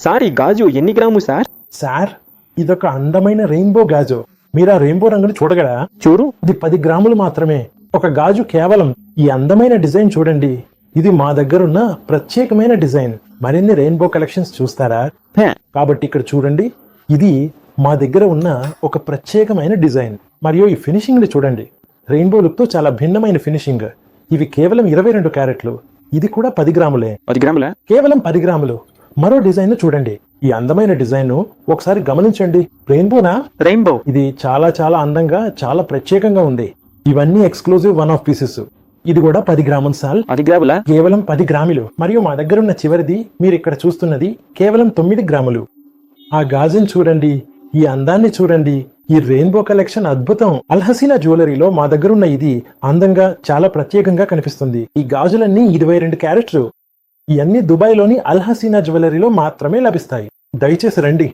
Sir ఈ గాజు ఎన్ని గ్రాము సార్? సార్ ఇదొక అందమైన రెయిన్బో గాజు. మీరు ఆ రెయిన్బో రంగును చూడగలరా? చూడు. ఇది 10 గ్రాములు మాత్రమే. ఒక గాజు కేవలం. ఈ అందమైన డిజైన్ చూడండి. ఇది మా దగ్గరున్న ప్రత్యేకమైన డిజైన్. మరిన్ని రెయిన్బో కలెక్షన్స్ చూస్తారా? హే, కాబట్టి ఇక్కడ చూడండి. ఇది మా దగ్గర ఉన్న ఒక ప్రత్యేకమైన డిజైన్. మరియు ఈ ఫినిషింగ్ ని చూడండి. రెయిన్బో లుక్ తో చాలా భిన్నమైన ఫినిషింగ్. ఇవి కేవలం 22 క్యారెట్లు. ఇది కూడా 10 గ్రాములే. 10 గ్రాములా? కేవలం 10 గ్రాములు. మరో డిజైన్ చూడండి. ఈ అందమైన డిజైన్ ఒకసారి గమనించండి. రెయిన్బోనా? రెయిన్బో. ఇది చాలా చాలా అందంగా, చాలా ప్రత్యేకంగా ఉంది. ఇవన్నీ ఎక్స్క్లూజివ్ వన్ ఆఫ్ పీసెస్. ఇది కూడా 10 గ్రాముల సాల్. 10 గ్రాములా? కేవలం 10 గ్రాములు. మరియు మా దగ్గర ఉన్న చివరిది మీరు ఇక్కడ చూస్తున్నది కేవలం 9 గ్రాములు. ఆ గాజును చూడండి. ఈ అందాన్ని చూడండి. ఈ రెయిన్బో కలెక్షన్ అద్భుతం. అల్ హసీనా జ్యువెలరీలో మా దగ్గర ఉన్న ఇది అందంగా, చాలా ప్రత్యేకంగా కనిపిస్తుంది. ఈ గాజులన్నీ 22 క్యారెట్లు. ఇవన్నీ దుబాయ్లోని అల్ హసీనా జ్యువెలరీలో మాత్రమే లభిస్తాయి. దయచేసి రండి.